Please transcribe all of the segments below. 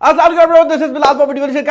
This is Bilal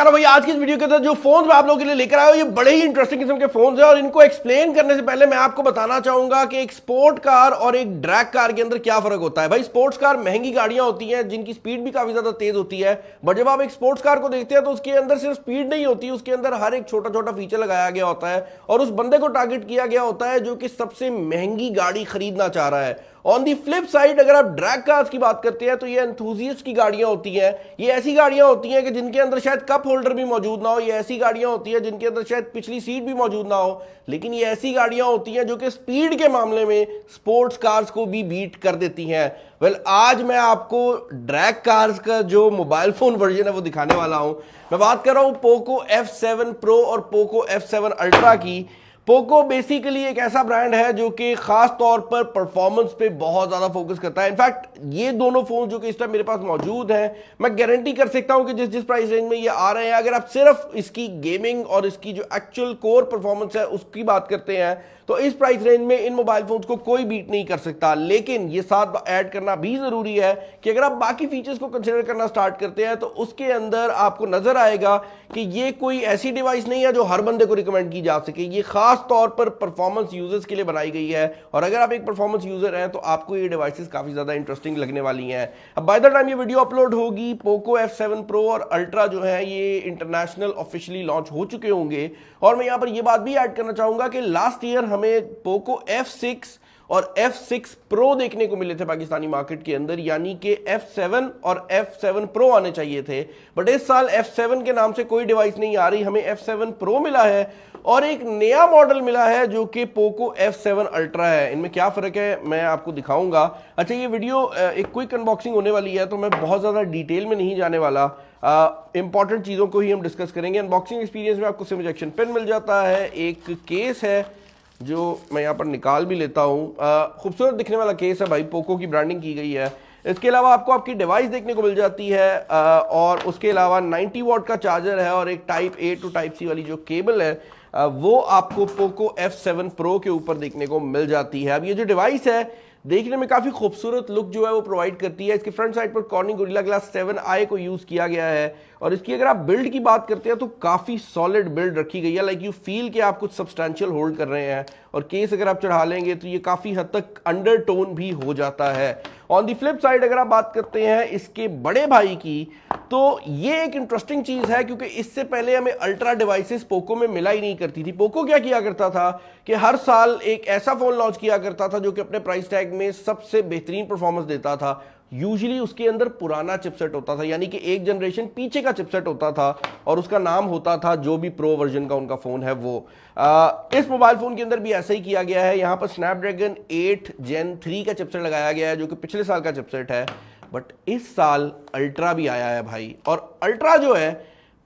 भाई। आज की इस वीडियो के अंदर जो फोन मैं आप लोगों के लिए लेकर आया हूं, ये बड़े ही इंटरेस्टिंग किस्म के फोन हैं और इनको एक्सप्लेन करने से पहले मैं आपको बताना चाहूंगा कि एक स्पोर्ट कार और एक ड्रैग कार के अंदर क्या फर्क होता है। भाई, स्पोर्ट्स कार महंगी गाड़ियां होती हैं जिनकी स्पीड भी काफी ज्यादा तेज होती है, बट जब आप एक स्पोर्ट्स कार को देखते हैं तो उसके अंदर सिर्फ स्पीड नहीं होती, उसके अंदर हर एक छोटा छोटा फीचर लगाया गया होता है और उस बंदे को टारगेट किया गया होता है जो कि सबसे महंगी गाड़ी खरीदना चाह रहा है। ऑन दी फ्लिप साइड अगर आप ड्रैग कार्स की बात करते हैं तो ये एंथुसियास्ट की गाड़ियां होती हैं। ये ऐसी गाड़ियां होती हैं कि जिनके अंदर शायद कप होल्डर भी मौजूद ना हो, ये ऐसी गाड़ियां होती हैं जिनके अंदर शायद पिछली सीट भी मौजूद ना हो, लेकिन ये ऐसी गाड़ियां होती हैं जो कि स्पीड के मामले में स्पोर्ट्स कार्स को भी बीट कर देती हैं। आज मैं आपको ड्रैग कार्स का जो मोबाइल फोन वर्जन है वो दिखाने वाला हूं। मैं बात कर रहा हूं पोको F7 Pro और पोको F7 Ultra की। पोको बेसिकली एक ऐसा ब्रांड है जो कि खास तौर पर परफॉर्मेंस पे बहुत ज्यादा फोकस करता है। इनफैक्ट ये दोनों फोन जो कि इस टाइम मेरे पास मौजूद हैं, मैं गारंटी कर सकता हूं कि जिस जिस प्राइस रेंज में ये आ रहे हैं, अगर आप सिर्फ इसकी गेमिंग और इसकी जो एक्चुअल कोर परफॉर्मेंस है उसकी बात करते हैं तो इस प्राइस रेंज में इन मोबाइल फोन्स को कोई बीट नहीं कर सकता। लेकिन ये साथ ऐड करना भी जरूरी है कि अगर आप बाकी फीचर्स को कंसीडर करना स्टार्ट करते हैं तो उसके अंदर आपको नजर आएगा कि ये कोई ऐसी डिवाइस नहीं है जो हर बंदे को रिकमेंड की जा सके। ये खास तौर पर परफॉर्मेंस यूजर्स के लिए बनाई गई है और अगर आप एक परफॉर्मेंस यूजर हैं तो आपको ये डिवाइसेस काफी ज्यादा इंटरेस्टिंग लगने वाली हैं। अब बाय द टाइम ये वीडियो अपलोड होगी, पोको F7 Pro और अल्ट्रा जो है ये इंटरनेशनल ऑफिशियली लॉन्च हो चुके होंगे। और मैं यहां पर ये बात भी ऐड करना चाहूंगा कि लास्ट ईयर हमें पोको F6 और F6 Pro देखने को मिले थे पाकिस्तानी मार्केट के अंदर, यानी कि F7 और F7 Pro आने चाहिए थे, बट इस साल F7 के नाम से कोई डिवाइस नहीं आ रही। हमें F7 Pro मिला है और एक नया मॉडल मिला है जो कि पोको F7 Ultra है। इनमें क्या फर्क है मैं आपको दिखाऊंगा। अच्छा, ये वीडियो एक क्विक अनबॉक्सिंग होने वाली है तो मैं बहुत ज्यादा डिटेल में नहीं जाने वाला, इंपॉर्टेंट चीजों को ही हम डिस्कस करेंगे। अनबॉक्सिंग एक्सपीरियंस में आपको सिम इजेक्शन पिन मिल जाता है, एक केस है जो मैं यहाँ पर निकाल भी लेता हूँ। खूबसूरत दिखने वाला केस है भाई, पोको की ब्रांडिंग की गई है। इसके अलावा आपको आपकी डिवाइस देखने को मिल जाती है और उसके अलावा 90 वॉट का चार्जर है और एक type A to type C वाली जो केबल है वो आपको पोको F7 Pro के ऊपर देखने को मिल जाती है। अब ये जो डिवाइस है देखने में काफी खूबसूरत लुक जो है वो प्रोवाइड करती है। इसके फ्रंट साइड पर कॉर्निंग गोरिल्ला ग्लास 7i को यूज किया गया है और इसकी अगर आप बिल्ड की बात करते हैं तो काफी सॉलिड बिल्ड रखी गई है। लाइक यू फील कि आप कुछ सब्सटैंशियल होल्ड कर रहे हैं और केस अगर आप चढ़ा लेंगे तो ये काफी हद तक अंडरटोन भी हो जाता है। ऑन दी फ्लिप साइड अगर आप बात करते हैं इसके बड़े भाई की, तो ये एक इंटरेस्टिंग चीज है क्योंकि इससे पहले हमें अल्ट्रा डिवाइसेस पोको में मिला ही नहीं करती थी। पोको क्या किया करता था कि हर साल एक ऐसा फोन लॉन्च किया करता था जो कि अपने प्राइस टैग में सबसे बेहतरीन परफॉर्मेंस देता था। यूजुअली उसके अंदर पुराना चिपसेट होता था, यानी कि एक जनरेशन पीछे का चिपसेट होता था और उसका नाम होता था जो भी प्रो वर्जन का उनका फोन है वो। इस मोबाइल फोन के अंदर भी ऐसा ही किया गया है। यहां पर स्नैपड्रैगन 8 Gen 3 का चिपसेट लगाया गया है जो कि पिछले साल का चिपसेट है, बट इस साल अल्ट्रा भी आया है भाई। और अल्ट्रा जो है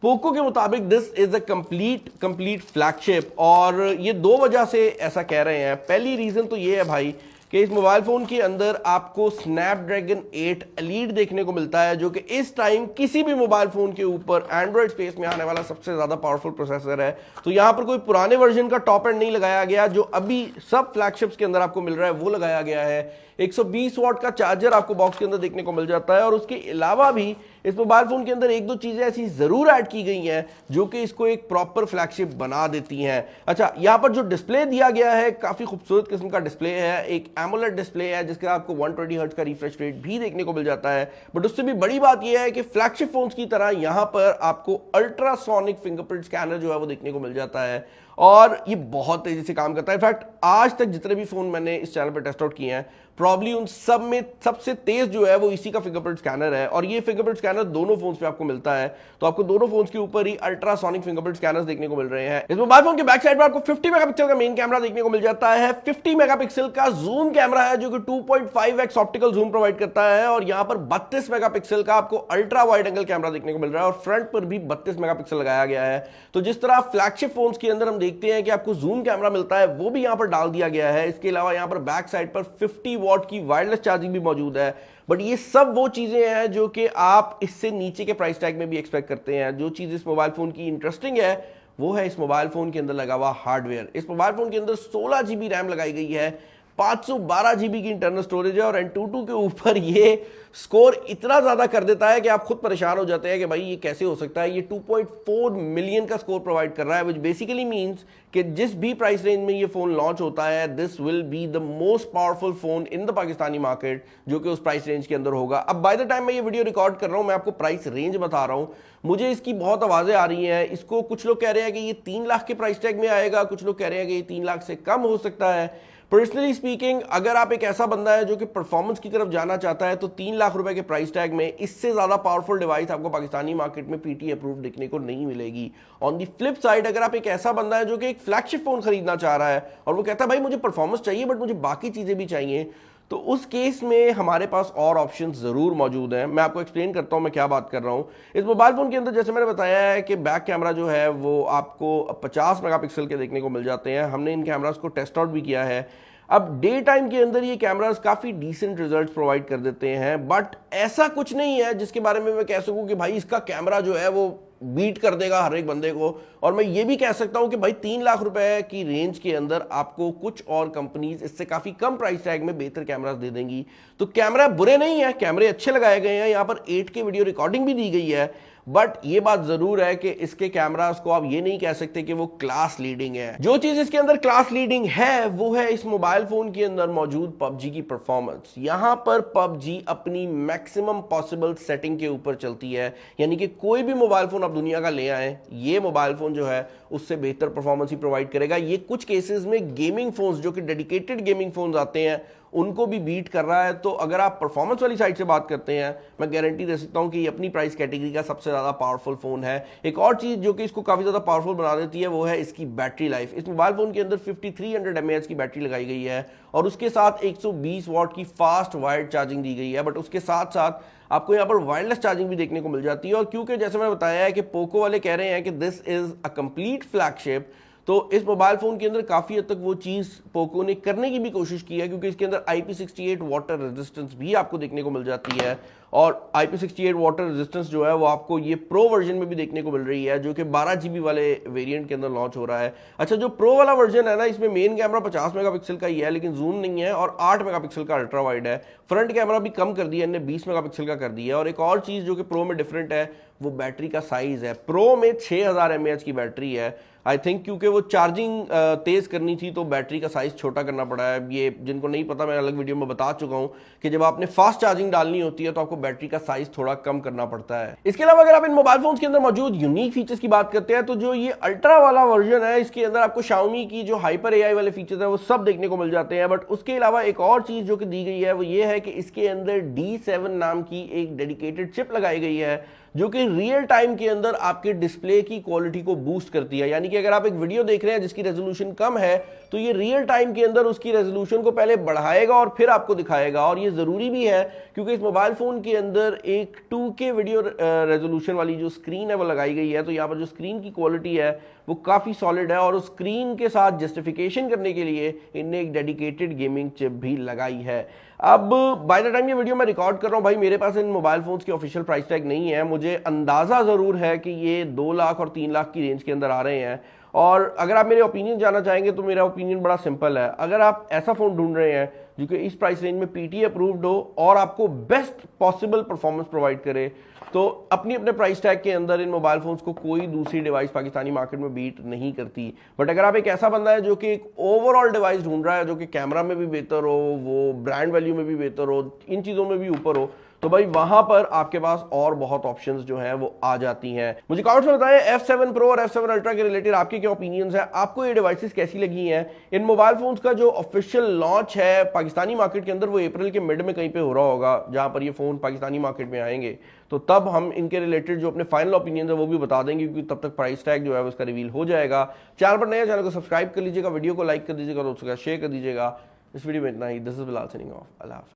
पोको के मुताबिक this is a complete flagship और ये दो वजह से ऐसा कह रहे हैं। पहली रीजन तो ये है भाई कि इस मोबाइल फोन के अंदर आपको स्नैपड्रैगन 8 एलीट देखने को मिलता है जो कि इस टाइम किसी भी मोबाइल फोन के ऊपर एंड्रॉइड स्पेस में आने वाला सबसे ज्यादा पावरफुल प्रोसेसर है। तो यहां पर कोई पुराने वर्जन का टॉप एंड नहीं लगाया गया, जो अभी सब फ्लैगशिप्स के अंदर आपको मिल रहा है वो लगाया गया है। 120 वॉट का चार्जर आपको बॉक्स के अंदर देखने को मिल जाता है और उसके अलावा भी इस मोबाइल फोन के अंदर एक दो चीजें ऐसी जरूर ऐड की गई हैं जो कि इसको एक प्रॉपर फ्लैगशिप बना देती हैं। अच्छा, यहां पर जो डिस्प्ले दिया गया है काफी खूबसूरत किस्म का डिस्प्ले है, एक एमोलेड डिस्प्ले है जिसके आपको 120 हर्ट्ज का रिफ्रेश रेट भी देखने को मिल जाता है। बट उससे भी बड़ी बात यह है कि फ्लैगशिप फोन्स की तरह यहां पर आपको अल्ट्रासोनिक फिंगरप्रिंट स्कैनर जो है वो देखने को मिल जाता है और ये बहुत तेजी से काम करता है। इनफैक्ट आज तक जितने भी फोन मैंने इस चैनल पर टेस्ट आउट किए हैं प्रॉब्ली उन सब में सबसे तेज जो है वो इसी का फिंगरप्रिंट स्कैनर है और ये फिंगरप्रिंट स्कैनर दोनों फोन्स पे आपको मिलता है। तो आपको दोनों फोन्स के ऊपर ही अल्ट्रासोनिक फिंगरप्रिंट स्कैनर्स देखने को मिल रहे हैं। इस मोबाइल फोन के बैक साइड पर आपको 50 मेगापिक्सल का मेन कैमरा देखने को मिल जाता है। 50 मेगापिक्सल का जूम कैमरा है जो कि 2.5x ऑप्टिकल जूम प्रोवाइड करता है और यहां पर 32 मेगापिक्सल का आपको अल्ट्रा वाइड एंगल कैमरा देखने को मिल रहा है और फ्रंट पर भी 32 मेगापिक्सल लगाया गया है। तो जिस तरह फ्लैगशिप फोन्स के अंदर हम देखते हैं कि आपको जूम कैमरा मिलता है वो भी यहां पर डाल दिया गया है। इसके अलावा यहां पर बैक साइड पर 50 वॉट की वायरलेस चार्जिंग भी मौजूद है। बट ये सब वो चीजें हैं जो कि आप इससे नीचे के प्राइस टैग में भी एक्सपेक्ट करते हैं। जो चीज इस मोबाइल फोन की इंटरेस्टिंग है वो है इस मोबाइल फोन के अंदर लगा हुआ हार्डवेयर। इस मोबाइल फोन के अंदर 16 GB रैम लगाई गई है, 512 GB की इंटरनल स्टोरेज है और Antutu के ऊपर ये स्कोर इतना ज्यादा कर देता है कि आप खुद परेशान हो जाते हैं कि भाई ये कैसे हो सकता है। ये 2.4 मिलियन का स्कोर प्रोवाइड कर रहा है, विच बेसिकली मींस कि जिस भी प्राइस रेंज में ये फोन लॉन्च होता है, this will be the most powerful phone in the Pakistani market, जो कि उस प्राइस रेंज के अंदर होगा। अब बाय द टाइम मैं ये वीडियो रिकॉर्ड कर रहा हूं, मैं आपको प्राइस रेंज बता रहा हूं, मुझे इसकी बहुत आवाजें आ रही हैं। इसको कुछ लोग कह रहे हैं कि ये 3 लाख के प्राइस टैग में आएगा, कुछ लोग कह रहे हैं कि ये 3 लाख से कम हो सकता है। पर्सनली स्पीकिंग, अगर आप एक ऐसा बंदा है जो कि परफॉर्मेंस की तरफ जाना चाहता है, तो 3 लाख रुपए के प्राइस टैग में इससे ज्यादा पावरफुल डिवाइस आपको पाकिस्तानी मार्केट में पीटी अप्रूव देखने को नहीं मिलेगी। ऑन दी फ्लिप साइड, अगर आप एक ऐसा बंदा है जो कि एक फ्लैगशिप फोन खरीदना चाह रहा है और वो कहता है भाई मुझे परफॉर्मेंस चाहिए बट मुझे बाकी चीजें भी चाहिए, तो उस केस में हमारे पास और ऑप्शंस जरूर मौजूद हैं। मैं आपको एक्सप्लेन करता हूं मैं क्या बात कर रहा हूं। इस मोबाइल फोन के अंदर जैसे मैंने बताया है कि बैक कैमरा जो है वो आपको 50 मेगापिक्सल के देखने को मिल जाते हैं। हमने इन कैमरास को टेस्ट आउट भी किया है। अब डे टाइम के अंदर ये कैमरास काफी डिसेंट रिजल्ट्स प्रोवाइड कर देते हैं, बट ऐसा कुछ नहीं है जिसके बारे में मैं कह सकूं कि भाई इसका कैमरा जो है वो बीट कर देगा हर एक बंदे को। और मैं ये भी कह सकता हूं कि भाई 3 लाख रुपए की रेंज के अंदर आपको कुछ और कंपनीज इससे काफी कम प्राइस टैग में बेहतर कैमरास दे देंगी। तो कैमरा बुरे नहीं है, कैमरे अच्छे लगाए गए हैं, यहां पर 8K वीडियो रिकॉर्डिंग भी दी गई है, बट ये बात जरूर है कि इसके कैमरास को आप ये नहीं कह सकते कि वो क्लास लीडिंग है। जो चीज इसके अंदर क्लास लीडिंग है वो है इस मोबाइल फोन के अंदर मौजूद पबजी की परफॉर्मेंस। यहां पर पबजी अपनी मैक्सिमम पॉसिबल सेटिंग के ऊपर चलती है, यानी कि कोई भी मोबाइल फोन आप दुनिया का ले आए, ये मोबाइल फोन जो है उससे बेहतर परफॉर्मेंस ही प्रोवाइड करेगा। ये कुछ केसेस में गेमिंग फोन्स जो कि डेडिकेटेड गेमिंग फोन्स आते हैं उनको भी बीट कर रहा है। तो अगर आप परफॉर्मेंस वाली साइड से बात करते हैं, मैं गारंटी दे सकता हूं कि ये अपनी प्राइस कैटेगरी का सबसे ज्यादा पावरफुल फोन है। एक और चीज जो कि इसको काफी ज्यादा पावरफुल बना देती है वो है इसकी बैटरी लाइफ। इस मोबाइल फोन के अंदर 5300 mAh की बैटरी लगाई गई है और उसके साथ 120 वॉट की फास्ट वायर्ड चार्जिंग दी गई है, बट उसके साथ साथ आपको यहाँ पर वायरलेस चार्जिंग भी देखने को मिल जाती है। और क्योंकि जैसे मैंने बताया है कि पोको वाले कह रहे हैं कि this is a complete flagship, तो इस मोबाइल फोन के अंदर काफी हद तक वो चीज पोको ने करने की भी कोशिश की है, क्योंकि इसके अंदर IP68 वाटर रेजिस्टेंस भी आपको देखने को मिल जाती है। और IP68 वाटर रेजिस्टेंस जो है वो आपको ये प्रो वर्जन में भी देखने को मिल रही है, जो कि 12 GB वाले वेरिएंट के अंदर लॉन्च हो रहा है। अच्छा, जो प्रो वाला वर्जन है ना, इसमें मेन कैमरा 50 मेगापिक्सल का ही है, लेकिन जूम नहीं है, और 8 मेगापिक्सल का अल्ट्रा वाइड है। फ्रंट कैमरा भी कम कर दिया, इन्हें 20 मेगापिक्सल का कर दिया है। और एक और चीज जो कि प्रो में डिफरेंट है वो बैटरी का साइज है। प्रो में 6000 mAh की बैटरी है। आई थिंक क्योंकि वो चार्जिंग तेज करनी थी तो बैटरी का साइज छोटा करना पड़ा है। ये जिनको नहीं पता, मैं अलग वीडियो में बता चुका हूं कि जब आपने फास्ट चार्जिंग डालनी होती है तो आपको बैटरी का साइज थोड़ा कम करना पड़ता है। इसके अलावा अगर आप इन मोबाइल फोन्स के अंदर मौजूद यूनिक फीचर्स की बात करते हैं, तो जो ये अल्ट्रा वाला वर्जन है इसके अंदर आपको Xiaomi की जो हाइपर AI वाले फीचर्स है वो सब देखने को मिल जाते हैं। बट उसके अलावा एक और चीज जो कि दी गई है वो ये है कि इसके अंदर D7 नाम की एक डेडिकेटेड चिप लगाई गई है, जो कि रियल टाइम के अंदर आपके डिस्प्ले की क्वालिटी को बूस्ट करती है। यानी कि अगर आप एक वीडियो देख रहे हैं जिसकी रेजोल्यूशन कम है, तो ये रियल टाइम के अंदर उसकी रेजोल्यूशन को पहले बढ़ाएगा और फिर आपको दिखाएगा। और ये जरूरी भी है क्योंकि इस मोबाइल फोन के अंदर एक 2K वीडियो रेजोल्यूशन वाली जो स्क्रीन है वो लगाई गई है। तो यहाँ पर जो स्क्रीन की क्वालिटी है वो काफी सॉलिड है, और उस स्क्रीन के साथ जस्टिफिकेशन करने के लिए इनने एक डेडिकेटेड गेमिंग चिप भी लगाई है। अब बाय द टाइम ये वीडियो मैं रिकॉर्ड कर रहा हूं भाई, मेरे पास इन मोबाइल फोन्स के ऑफिशियल प्राइस टैग नहीं है। मुझे अंदाजा जरूर है कि ये 2 लाख और 3 लाख की रेंज के अंदर आ रहे हैं। और अगर आप मेरे ओपिनियन जानना चाहेंगे तो मेरा ओपिनियन बड़ा सिंपल है। अगर आप ऐसा फोन ढूंढ रहे हैं जो कि इस प्राइस रेंज में PTA अप्रूव्ड हो और आपको बेस्ट पॉसिबल परफॉर्मेंस प्रोवाइड करे, तो अपने प्राइस टैग के अंदर इन मोबाइल फोन्स को कोई दूसरी डिवाइस पाकिस्तानी मार्केट में बीट नहीं करती। बट अगर आप एक ऐसा बंदा है जो कि एक ओवरऑल डिवाइस ढूंढ रहा है जो कि कैमरा में भी बेहतर हो, वो ब्रांड वैल्यू में भी बेहतर हो, इन चीजों में भी ऊपर हो, तो भाई वहां पर आपके पास और बहुत ऑप्शंस जो हैं वो आ जाती हैं। मुझे कमेंट्स में बताएं F7 Pro और F7 Ultra के रिलेटेड आपके क्या ओपिनियंस हैं, आपको ये डिवाइसेस कैसी लगी हैं। इन मोबाइल फोन्स का जो ऑफिशियल लॉन्च है पाकिस्तानी मार्केट के अंदर वो अप्रैल के मिड में कहीं पे हो रहा होगा, जहां पर ये फोन पाकिस्तानी मार्केट में आएंगे, तो तब हम इनके रिलेटेड जो अपने फाइनल ओपिनियंस है वो भी बता देंगे, क्योंकि तब तक प्राइस टैग जो है उसका रिवील हो जाएगा। चैनल पर नया, चैनल को सब्सक्राइब कर लीजिएगा, वीडियो को लाइक कर दीजिएगा, दोस्तों का शेयर कर दीजिएगा। इस वीडियो में इतना ही। This is Bilal signing off. अल्लाह हाफ़िज़।